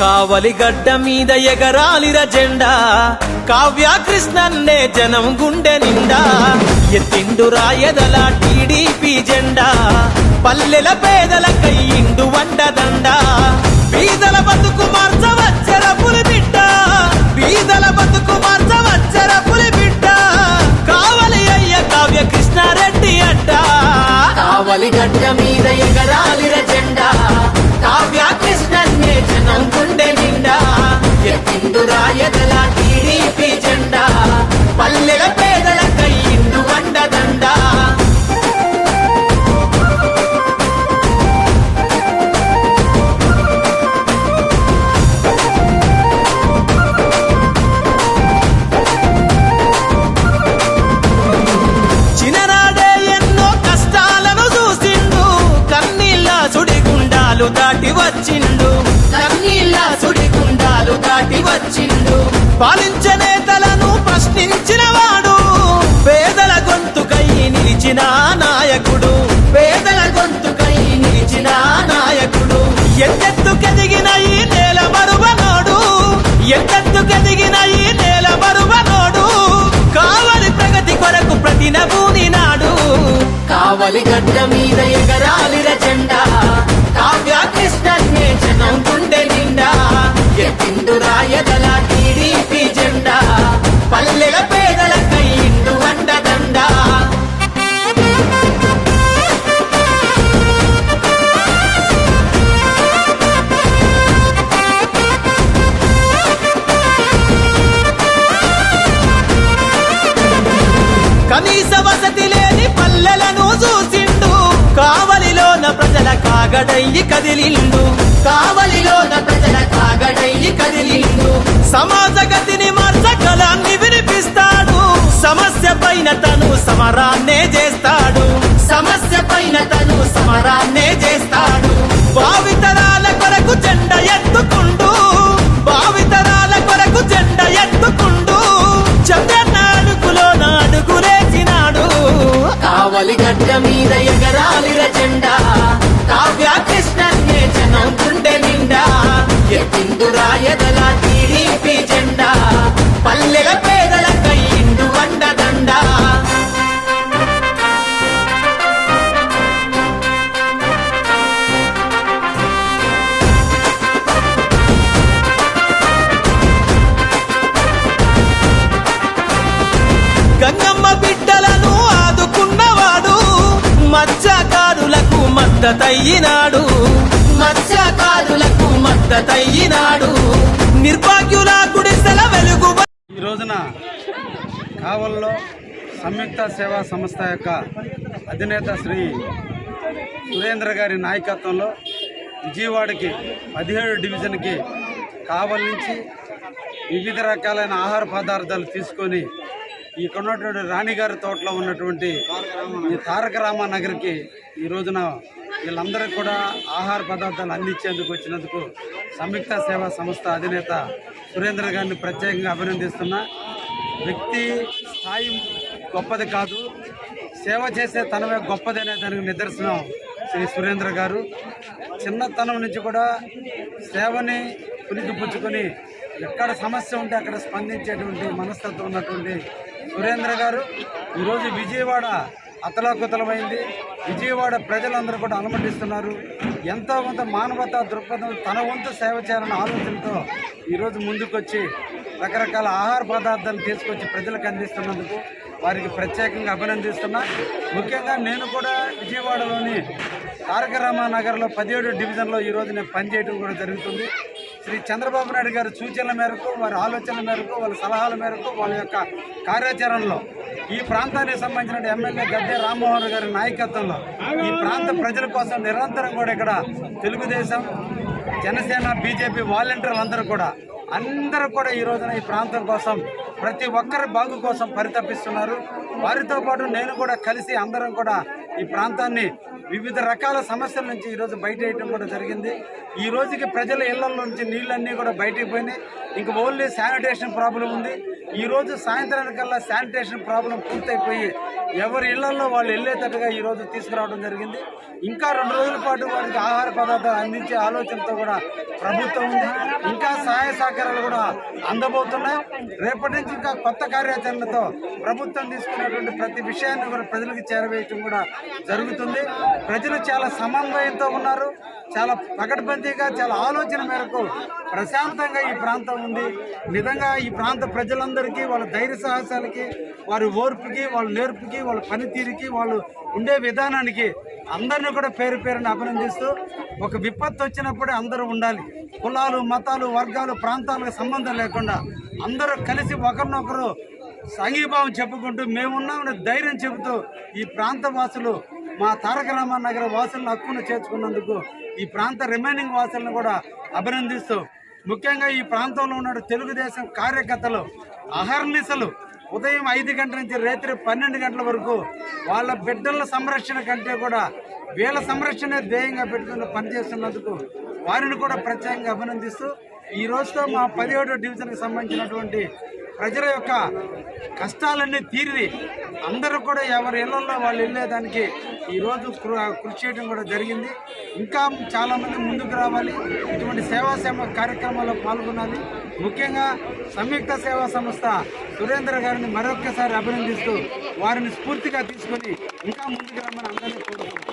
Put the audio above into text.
కావలి గడ్డ మీద ఎగరాలిర జెండా కావ్య కృష్ణన్నే జనం గుండె నిండా ఎత్తిండు రాయదల టీడీపీ జెండా పల్లెల పేదల కయ్యిండు వండదండ బీదల బతుకు మార్చవచ్చర పులిబిడ్డ బీదల బతుకు మార్చవచ్చర పులిబిడ్డ కావలి అయ్య కావ్య కృష్ణారెడ్డి అడ్డ కావలి గడ్డ మీద ఎగరాలిర జెండా కావ్య కృష్ణన్నే జనం గుండె నిండా ఎత్తిండు రాయదల టీడీపీ జెండా పల్లెల పేదల కయ్యిండు వండదండ చిన్ననాడే ఎన్నో కష్టాలను చూసిండు కన్నీళ్ళ సుడిగుండాలు దాటి వచ్చిండు కన్నీళ్ళ సుడిగుండాలు దాటి వచ్చిండు పాలించే నేతలను ప్రశ్నించిన వాడు పేదల గొంతుకై నిలిచిన నాయకుడు పేదల గొంతుకై నిలిచిన నాయకుడు ఎత్తెత్తుకెదిగిన ఈ నేల మరువనోడు ఎత్తెత్తుకెదిగిన ఈ నేల మరువనోడు కావలి ప్రగతి కొరకు ప్రతినభూని నాడు కావలి గడ్డ మీద ఎగరాలిర జెండా కావ్య కృష్ణన్నే జనం గుండె నిండా ఎత్తిండు రాయదల టీడీపీ జెండా పల్లెల పేదల కయ్యిండు వండదండ కనీస వసతి లేని పల్లెలను చూసిండు కావలిలోన ప్రజల కాగడయ్యి కదిలిండు కావలిలోన ప్రజల కాగడయ్యి కదిలిండు సమాజ గతిని మార్చగలాన్ని వినిపిస్తాడు సమస్య పైన తను సమరాన్నే చేస్తాడు సమస్య పైన తను సమరాన్నే చేస్తాడు భావితరాల కొరకు జెండ ఎత్తుకుంటూ భావితరాల కొరకు జెండ ఎత్తుకుంటూ చంద్రన్న అడుగులో నాడుగులేసినాడు కావలి గడ్డ మీద ఎగరాలిర జెండా కావ్య కృష్ణన్నే జనం గుండె నిండా ఎత్తిండు రాయదల టీడీపీ జెండా పల్లెల పేదల కయ్యిండు వండదండ గంగమ్మ బిడ్డలను ఆదుకున్నవాడు మత్స్యకారులకు మద్దతయ్యినాడు మత్స్యకారులకు మద్దతయ్యినాడు నిర్భాగ్యుల గుడిసెల వెలుగు. ఈ రోజున కావల్లో సంయుక్త సేవా సంస్థ యొక్క అధినేత శ్రీ సురేంద్ర గారి నాయకత్వంలో విజయవాడకి 17 డివిజన్కి కావల్ నుంచి వివిధ రకాలైన ఆహార పదార్థాలు తీసుకొని ఇక్కడ ఉన్నటువంటి రాణిగారి తోటలో ఉన్నటువంటి ఈ తారక రామ నగర్కి ఈ రోజున వీళ్ళందరికీ కూడా ఆహార పదార్థాలు అందించేందుకు వచ్చినందుకు సంయుక్త సేవా సంస్థ అధినేత సురేంద్ర గారిని ప్రత్యేకంగా అభినందిస్తున్నా. వ్యక్తి స్థాయి గొప్పది కాదు, సేవ చేసే తనమే గొప్పదనే దానికి నిదర్శనం శ్రీ సురేంద్ర గారు. చిన్నతనం నుంచి కూడా సేవని పుణికిపుచ్చుకొని ఎక్కడ సమస్య ఉంటే అక్కడ స్పందించేటువంటి మనస్తత్వం ఉన్నటువంటి సురేంద్ర గారు ఈరోజు విజయవాడ అతలాకుతలమైంది. విజయవాడ ప్రజలందరూ కూడా అనుమతిస్తున్నారు. ఎంతో కొంత మానవతా దృక్పథం తన వంతు సేవ చేయాలన్న ఆలోచనతో ఈరోజు ముందుకొచ్చి రకరకాల ఆహార పదార్థాలు తీసుకొచ్చి ప్రజలకు అందిస్తున్నందుకు వారికి ప్రత్యేకంగా అభినందిస్తున్నా. ముఖ్యంగా నేను కూడా విజయవాడలోని తారక రామానగర్లో 17 డివిజన్లో ఈరోజు నేను పనిచేయడం కూడా జరుగుతుంది. శ్రీ చంద్రబాబు నాయుడు గారి సూచనల మేరకు, వారి ఆలోచనల మేరకు, వాళ్ళ సలహాల మేరకు, వాళ్ళ యొక్క కార్యాచరణలో ఈ ప్రాంతానికి సంబంధించిన ఎమ్మెల్యే గద్దె రామ్మోహన్ గారి నాయకత్వంలో ఈ ప్రాంత ప్రజల కోసం నిరంతరం కూడా ఇక్కడ తెలుగుదేశం, జనసేన, బీజేపీ వాలంటీర్లు అందరూ కూడా ఈ రోజున ఈ ప్రాంతం కోసం ప్రతి ఒక్కరి బాగు కోసం పరితపిస్తున్నారు. వారితో పాటు నేను కూడా కలిసి అందరం కూడా ఈ ప్రాంతాన్ని వివిధ రకాల సమస్యల నుంచి ఈరోజు బయట వేయటం కూడా జరిగింది. ఈ రోజుకి ప్రజల ఇళ్ల నుంచి నీళ్ళన్నీ కూడా బయటికి పోయినాయి. ఇంక ఓన్లీ శానిటేషన్ ప్రాబ్లం ఉంది. ఈరోజు సాయంత్రానికల్లా శానిటేషన్ ప్రాబ్లం పూర్తయిపోయి ఎవరి ఇళ్లలో వాళ్ళు వెళ్ళేటట్టుగా ఈరోజు తీసుకురావడం జరిగింది. ఇంకా 2 రోజుల పాటు వారికి ఆహార పదార్థాలు అందించే ఆలోచనతో కూడా ప్రభుత్వం ఉంది. ఇంకా సహాయ సహకారాలు కూడా అందబోతున్నాయి. రేపటి నుంచి ఇంకా కొత్త కార్యాచరణతో ప్రభుత్వం తీసుకున్నటువంటి ప్రతి విషయాన్ని కూడా ప్రజలకు చేరవేయటం కూడా జరుగుతుంది. ప్రజలు చాలా సమన్వయంతో ఉన్నారు. చాలా పకడ్బందీగా చాలా ఆలోచన మేరకు ప్రశాంతంగా ఈ ప్రాంతం ఉంది. నిజంగా ఈ ప్రాంత ప్రజలందరికీ వాళ్ళ ధైర్య సాహసాలకి, వారి ఓర్పుకి, వాళ్ళ నేర్పుకి, వాళ్ళ పనితీరుకి, వాళ్ళు ఉండే విధానానికి అందరినీ కూడా పేరు పేరుని అభినందిస్తూ, ఒక విపత్తు వచ్చినప్పుడే అందరూ ఉండాలి. కులాలు, మతాలు, వర్గాలు, ప్రాంతాలకు సంబంధం లేకుండా అందరూ కలిసి ఒకరినొకరు సంఘీభావం చెప్పుకుంటూ మేమున్నామని ధైర్యం చెబుతూ ఈ ప్రాంత వాసులు, మా తారక రామారావు నగర వాసులను హక్కును చేర్చుకున్నందుకు ఈ ప్రాంత రిమైనింగ్ వాసులను కూడా అభినందిస్తూ, ముఖ్యంగా ఈ ప్రాంతంలో ఉన్న తెలుగుదేశం కార్యకర్తలు అహర్నిశలు ఉదయం 5 గంటల నుంచి రాత్రి 12 గంటల వరకు వాళ్ళ బిడ్డల సంరక్షణ కంటే కూడా వీళ్ళ సంరక్షణ ధ్యేయంగా పెట్టుకుని పనిచేస్తున్నందుకు వారిని కూడా ప్రత్యేకంగా అభినందిస్తూ, ఈ రోజుతో మా 17వ డివిజన్కి సంబంధించినటువంటి ప్రజల యొక్క కష్టాలన్నీ తీరి అందరూ కూడా ఎవరి ఇళ్లలో వాళ్ళు వెళ్ళేదానికి ఈరోజు కృషి చేయడం కూడా జరిగింది. ఇంకా చాలామంది ముందుకు రావాలి, ఇటువంటి సేవా కార్యక్రమాల్లో పాల్గొనాలి. ముఖ్యంగా సంయుక్త సేవా సంస్థ సురేంద్ర గారిని మరొక్కసారి అభినందిస్తూ వారిని స్ఫూర్తిగా తీసుకొని ఇంకా ముందుకు రమ్మని అందరినీ కోరుతున్నాను.